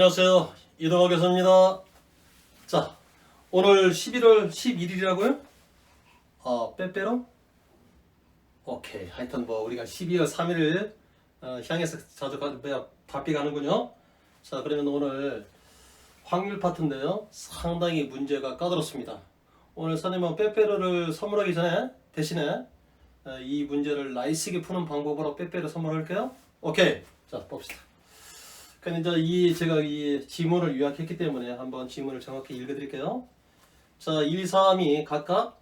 안녕하세요. 이동학 교수입니다. 자, 오늘 11월 11일이라고요? 빼빼로? 오케이. 하여튼 뭐 우리가 12월 3일을 향해서 자주 바삐 가는군요. 자, 그러면 오늘 확률 파트인데요. 상당히 문제가 까다롭습니다. 오늘 선생님은 빼빼로를 선물하기 전에 대신에 이 문제를 나이스하게 푸는 방법으로 빼빼로 선물할게요. 오케이. 자, 봅시다. 그러니까 이제 제가 이 지문을 요약했기 때문에 한번 지문을 정확히 읽어드릴게요. 자, 1, 3이 각각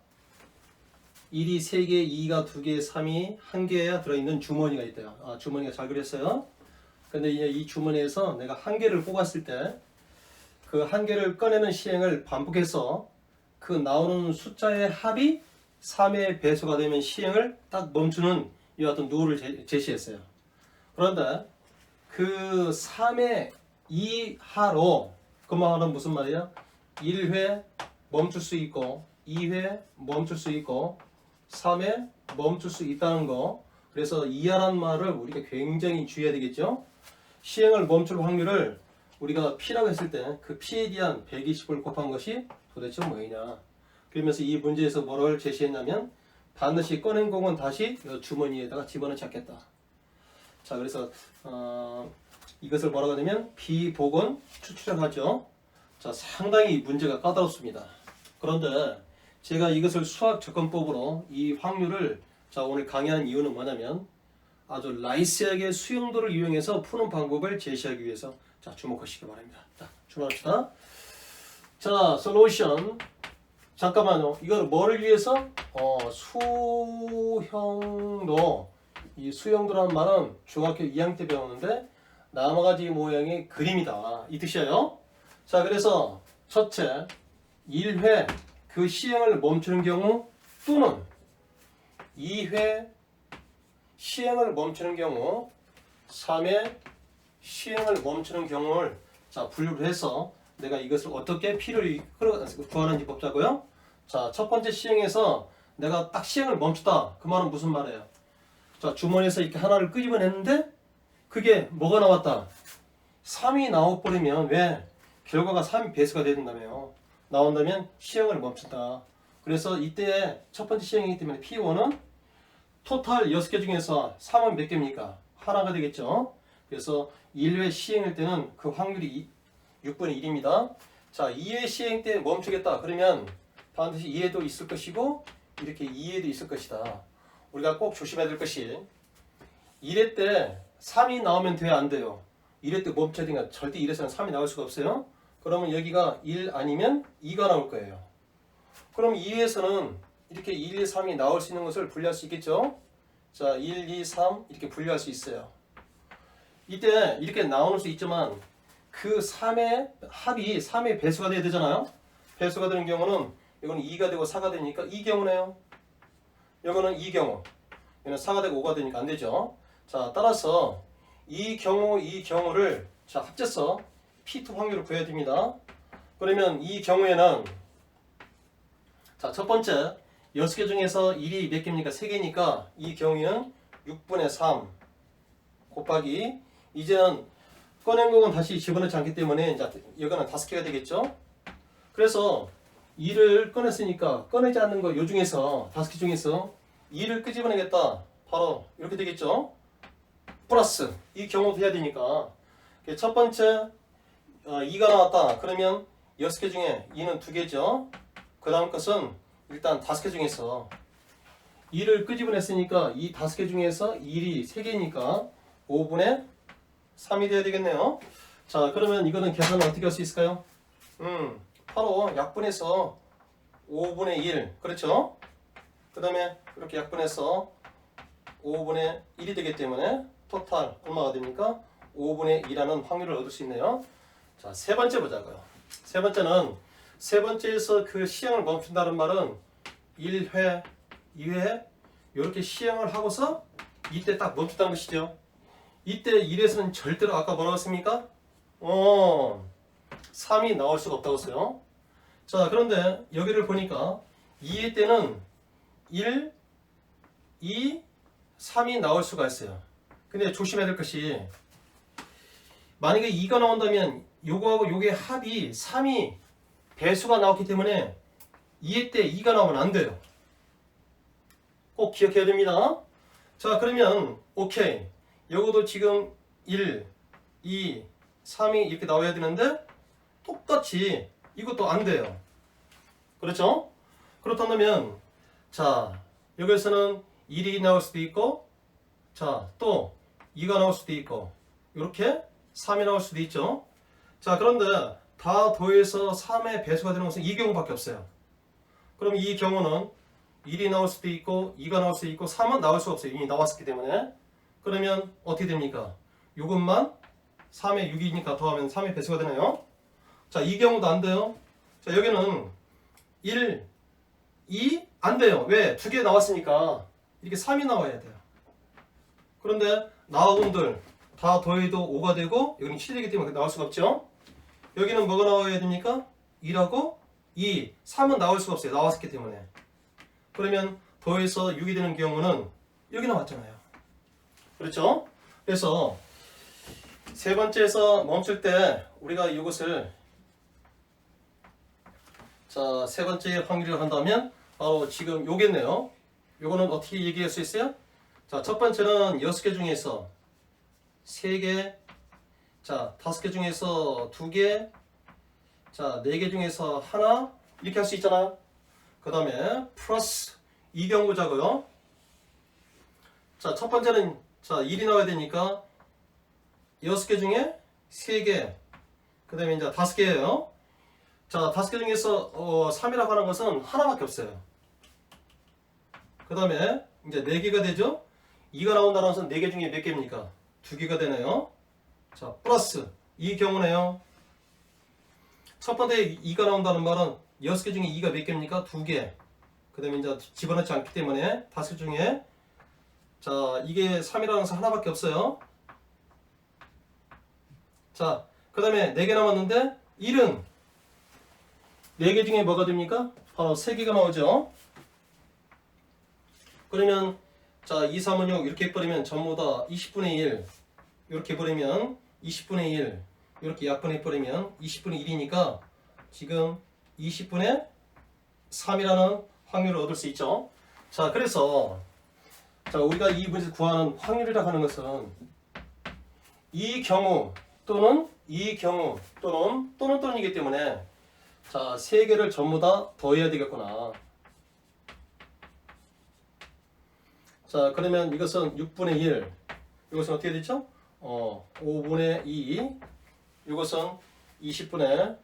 1이 3개, 2가 2개, 3이 1개에 들어있는 주머니가 있대요. 주머니가 잘 그렸어요. 근데 이제 이 주머니에서 내가 1개를 뽑았을 때 그 1개를 꺼내는 시행을 반복해서 그 나오는 숫자의 합이 3의 배수가 되면 시행을 딱 멈추는 이 어떤 룰을 제시했어요. 그런데 그 3의 2하로 그 말은 무슨 말이야? 1회 멈출 수 있고 2회 멈출 수 있고 3회 멈출 수 있다는 거. 그래서 2하라는 말을 우리가 굉장히 주의해야 되겠죠. 시행을 멈출 확률을 우리가 P라고 했을 때 그 P에 대한 120을 곱한 것이 도대체 뭐냐. 그러면서 이 문제에서 뭐를 제시했냐면 반드시 꺼낸 공은 다시 주머니에다가 집어넣지. 자, 그래서 이것을 뭐라고 하냐면 비복원 추출하죠. 자, 상당히 문제가 까다롭습니다. 그런데 제가 이것을 수학 접근법으로 이 확률을 오늘 강의한 이유는 뭐냐면 아주 나이스하게 수용도를 이용해서 푸는 방법을 제시하기 위해서 주목하시기 바랍니다. 자, 출발합시다. 자, 솔루션. 잠깐만요. 이걸 뭐를 위해서? 수형도. 이 수형도라는 말은 중학교 2학년 때 배웠는데 나머가지 모양의 그림이다. 이 뜻이에요. 자, 그래서 첫째, 1회 그 시행을 멈추는 경우 또는 2회 시행을 멈추는 경우 3회 시행을 멈추는 경우를 분류를 해서 내가 이것을 어떻게 P를 구하는지 뽑자고요. 자, 첫 번째 시행에서 내가 딱 시행을 멈췄다. 그 말은 무슨 말이에요? 자, 주머니에서 이렇게 하나를 끄집어냈는데 그게 뭐가 나왔다? 3이 나와버리면 왜? 결과가 3이 배수가 된다며. 나온다면 시행을 멈춘다. 그래서 이때 첫 번째 시행이기 때문에 P1은 토탈 6개 중에서 3은 몇 개입니까? 하나가 되겠죠. 그래서 1회 시행일 때는 그 확률이 6분의 1입니다. 자, 2회 시행 때 멈추겠다. 그러면 반드시 2회도 있을 것이고 이렇게 2회도 있을 것이다. 우리가 꼭 조심해야 될 것이 1회 때 3이 나오면 돼야 안 돼요. 1회 때 멈춰야 되니까 절대 1회에서는 3이 나올 수가 없어요. 그러면 여기가 1 아니면 2가 나올 거예요. 그럼 2회에서는 이렇게 1, 2, 3이 나올 수 있는 것을 분리할 수 있겠죠? 자, 1, 2, 3 이렇게 분리할 수 있어요. 이때 이렇게 나오는 수 있지만 그 3의 합이 3의 배수가 돼야 되잖아요. 배수가 되는 경우는 이거는 2가 되고 4가 되니까 이 경우네요. 이거는 이 경우. 얘는 4가 되고 5가 되니까 안 되죠. 자, 따라서 이 경우를 합쳐서 P2 확률을 구해야 됩니다. 그러면 이 경우에는 첫 번째 6개 중에서 1이 몇 개입니까? 3개니까 이 경우에는 6분의 3 곱하기 이제는 꺼낸 공은 다시 집어넣지 않기 때문에 이거는 5개가 되겠죠. 그래서 2를 꺼냈으니까 꺼내지 않는 거 요 중에서 5개 중에서 2를 끄집어내겠다. 바로 이렇게 되겠죠. 플러스 이 경우도 해야 되니까 첫 번째 2가 나왔다. 그러면 6개 중에 2는 2개죠. 그 다음 것은 일단 5개 중에서 2를 끄집어냈으니까 이 5개 중에서 1이 3개니까 5분의 3이 돼야 되겠네요. 자, 그러면 이거는 계산을 어떻게 할 수 있을까요? 바로 약분해서 5분의 1 그렇죠? 그 다음에 이렇게 약분해서 5분의 1이 되기 때문에 토탈 얼마가 됩니까? 5분의 2라는 확률을 얻을 수 있네요. 자, 세 번째 보자고요. 세 번째는 세 번째에서 그 시행을 멈춘다는 말은 1회, 2회 이렇게 시행을 하고서 이때 딱 멈춘다는 것이죠. 이때 1에서는 절대로 아까 뭐라고 했습니까? 3이 나올 수가 없다고 했어요. 자, 그런데 여기를 보니까 2회 때는 1, 2, 3이 나올 수가 있어요. 근데 조심해야 될 것이 만약에 2가 나온다면 요거하고 요게 합이 3이 배수가 나왔기 때문에 2의 때 2가 나오면 안 돼요. 꼭 기억해야 됩니다. 자, 그러면 오케이. 요거도 지금 1, 2, 3이 이렇게 나와야 되는데 똑같이 이것도 안 돼요. 그렇죠? 그렇다면 자, 여기서는 1이 나올 수도 있고, 자, 또 2가 나올 수도 있고, 이렇게 3이 나올 수도 있죠. 자, 그런데 다 더해서 3의 배수가 되는 것은 이 경우밖에 없어요. 그럼 이 경우는 1이 나올 수도 있고 2가 나올 수도 있고 3은 나올 수 없어요. 이미 나왔기 때문에. 그러면 어떻게 됩니까? 이것만 3의 6이니까 더하면 3의 배수가 되나요? 자, 이 경우도 안 돼요. 자, 여기는 1, 2 안 돼요. 왜? 두 개 나왔으니까 이렇게 3이 나와야 돼요. 그런데 나와본들 다 더해도 5가 되고 여기는 7이 되기 때문에 나올 수가 없죠. 여기는 뭐가 나와야 됩니까? 2라고 2, 3은 나올 수가 없어요. 나왔기 때문에. 그러면 더해서 6이 되는 경우는 여기 나왔잖아요. 그렇죠? 그래서 세 번째에서 멈출 때 우리가 이것을 자, 세 번째 확률을 한다면 바로 지금 요겠네요. 요거는 어떻게 얘기할 수 있어요? 자, 첫 번째는 6개 중에서 3개, 자, 5개 중에서 2개, 자, 4개 중에서 하나 이렇게 할 수 있잖아요. 그 다음에 플러스 이 경우자고요. 자, 첫 번째는 자 1이 나와야 되니까 6개 중에 3개, 그 다음에 이제 5개예요. 자, 5개 중에서 3이라고 하는 것은 하나밖에 없어요. 그 다음에 이제 4개가 되죠. 2가 나온다는 것은 4개 중에 몇 개입니까? 2개가 되네요. 자, 플러스 이 경우네요. 첫 번째 2가 나온다는 말은 6개 중에 2가 몇 개입니까? 2개. 그 다음에 이제 집어넣지 않기 때문에 5개 중에 자, 이게 3이라는 것은 하나밖에 없어요. 자, 그 다음에 4개 남았는데 1은 4개 중에 뭐가 됩니까? 바로 3개가 나오죠. 그러면 자, 2, 3은 6 이렇게 해버리면 전부 다 20분의 1 이렇게 해버리면 20분의 1 이렇게 약분해버리면 20분의 1이니까 지금 20분의 3이라는 확률을 얻을 수 있죠. 자, 그래서 자, 우리가 이 문제에서 구하는 확률이라고 하는 것은 이 경우 또는 이 경우 또는이기 때문에 자, 세 개를 전부 다 더해야 되겠구나. 자, 그러면 이것은 6분의 1 이것은 어떻게 되죠? 5분의 2 이것은 20분의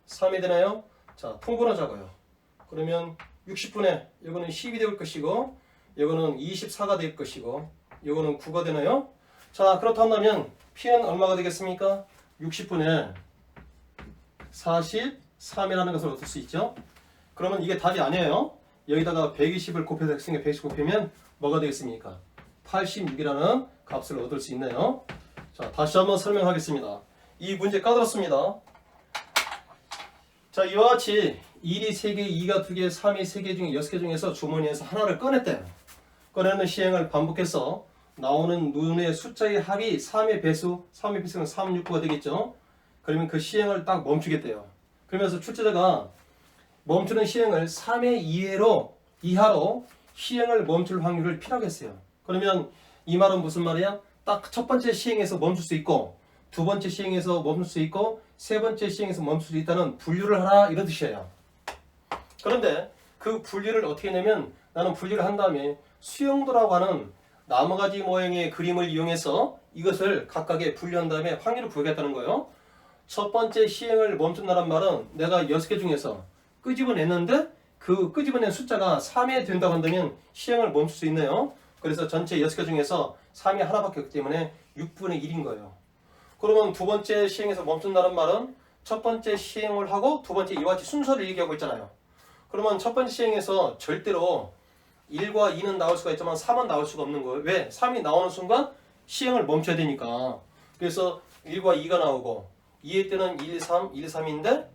3이 되나요? 자, 통분하자고요. 그러면 60분의 이거는 10이 될 것이고 이거는 24가 될 것이고 이거는 9가 되나요? 자, 그렇다면 P는 얼마가 되겠습니까? 60분의 43이라는 것을 얻을 수 있죠. 그러면 이게 답이 아니에요. 여기다가 120을 곱해서 x에 120 곱하면 뭐가 되겠습니까? 86이라는 값을 얻을 수 있네요. 자, 다시 한번 설명하겠습니다. 이 문제 까다롭습니다. 자, 이와 같이 1이 3개, 2가 2개, 3이 3개 중에 6개 중에서 주머니에서 하나를 꺼냈대요. 꺼내는 시행을 반복해서 나오는 눈의 숫자의 합이 3의 배수, 3의 배수는 3, 6, 9가 되겠죠. 그러면 그 시행을 딱 멈추겠대요. 그러면서 출제자가 멈추는 시행을 3의 이하로 시행을 멈출 확률을 P라고 했어요. 그러면 이 말은 무슨 말이야? 딱 첫 번째 시행에서 멈출 수 있고 두 번째 시행에서 멈출 수 있고 세 번째 시행에서 멈출 수 있다는 분류를 하라 이런 뜻이에요. 그런데 그 분류를 어떻게 하냐면 나는 분류를 한 다음에 수용도라고 하는 나무가지 모양의 그림을 이용해서 이것을 각각에 분류한 다음에 확률을 구하겠다는 거예요. 첫 번째 시행을 멈춘다는 말은 내가 6개 중에서 끄집어냈는데 그 끄집어낸 숫자가 3이 된다고 한다면 시행을 멈출 수 있네요. 그래서 전체 6개 중에서 3이 하나밖에 없기 때문에 6분의 1인 거예요. 그러면 두 번째 시행에서 멈춘다는 말은 첫 번째 시행을 하고 두 번째 이와 같이 순서를 얘기하고 있잖아요. 그러면 첫 번째 시행에서 절대로 1과 2는 나올 수가 있지만 3은 나올 수가 없는 거예요. 왜? 3이 나오는 순간 시행을 멈춰야 되니까. 그래서 1과 2가 나오고 2의 때는 1, 3, 1, 3인데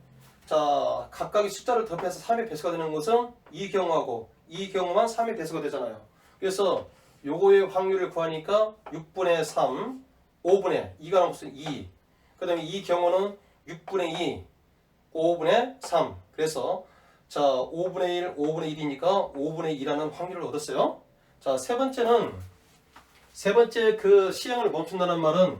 자, 각각의 숫자를 더해서 3의 배수가 되는 것은 이 경우하고 이 경우만 3의 배수가 되잖아요. 그래서 요거의 확률을 구하니까 6분의 3, 5분의 2가 나오면 2. 그 다음에 이 경우는 6분의 2, 5분의 3. 그래서 자 5분의 1, 5분의 1이니까 5분의 2라는 확률을 얻었어요. 자 세 번째 그 시행을 멈춘다는 말은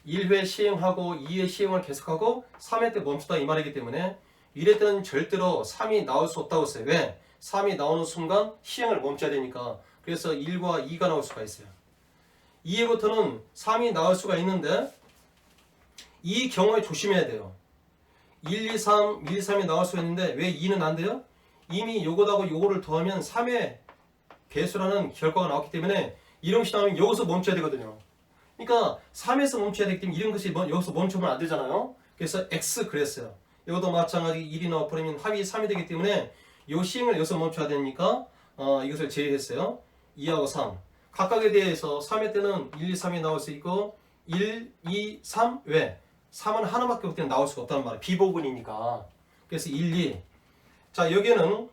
1회 시행하고 2회 시행을 계속하고 3회 때 멈추다 이 말이기 때문에 1회 때는 절대로 3이 나올 수 없다고 했어요. 왜? 3이 나오는 순간 시행을 멈춰야 되니까. 그래서 1과 2가 나올 수가 있어요. 2회부터는 3이 나올 수가 있는데 이 경우에 조심해야 돼요. 1, 2, 3, 1, 2, 3이 나올 수 있는데 왜 2는 안 돼요? 이미 요거하고 요거를 더하면 3의 배수라는 결과가 나왔기 때문에 이런 것이 나오면 여기서 멈춰야 되거든요. 그러니까 3에서 멈춰야 되기 때문에 이런 것이 여기서 멈추면 안 되잖아요. 그래서 X 그랬어요. 이것도 마찬가지 1이 나와버리면 합이 3이 되기 때문에 요 시행을 여기서 멈춰야 되니까 이것을 제외했어요. 2하고 3 각각에 대해서 3회 때는 1, 2, 3이 나올 수 있고 1, 2, 3 왜? 3은 하나밖에 없기 때문에 나올 수가 없다는 말이에요. 비보분이니까. 그래서 1, 2 자 여기는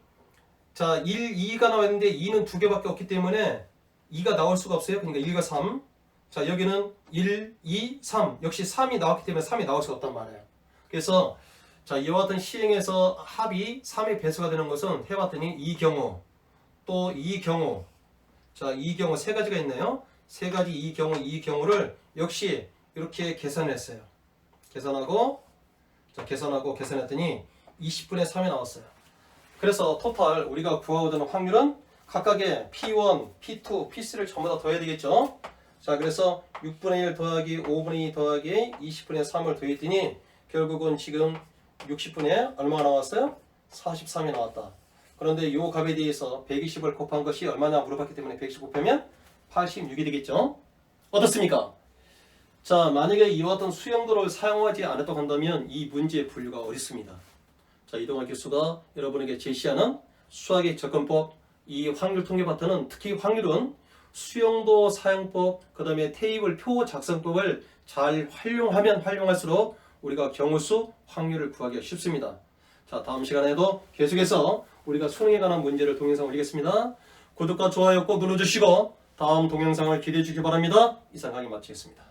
자 1, 2가 나왔는데 2는 두 개밖에 없기 때문에 2가 나올 수가 없어요. 그러니까 1과 3 자 여기는 1, 2, 3 역시 3이 나왔기 때문에 3이 나올 수가 없단 말이에요. 그래서 자 이와 같은 시행에서 합이 3의 배수가 되는 것은 해봤더니 이 경우 또 이 경우 자 이 경우 세 가지가 있네요. 세 가지 이 경우를 역시 이렇게 계산했어요. 계산하고 계산했더니 20분의 3이 나왔어요. 그래서 토탈 우리가 구하고자 하는 확률은 각각의 P1, P2, P3를 전부 다 더해야 되겠죠. 자 그래서 6분의 1 더하기 5분의 2 더하기 20분의 3을 더했더니 결국은 지금 60분의 얼마가 나왔어요? 43이 나왔다. 그런데 이 값에 대해서 120을 곱한 것이 얼마냐 물어봤기 때문에 120 곱하면 86이 되겠죠. 어떻습니까? 자 만약에 이와 같은 수영도를 사용하지 않았다고 한다면 이 문제의 분류가 어렵습니다. 자 이동학 교수가 여러분에게 제시하는 수학의 접근법 이 확률 통계 파트는 특히 확률은 수용도 사용법 그 다음에 테이블 표 작성법을 잘 활용하면 활용할수록 우리가 경우수 확률을 구하기가 쉽습니다. 자 다음 시간에도 계속해서 우리가 수능에 관한 문제를 동영상 올리겠습니다. 구독과 좋아요 꼭 눌러주시고 다음 동영상을 기대해 주시기 바랍니다. 이상 강의 마치겠습니다.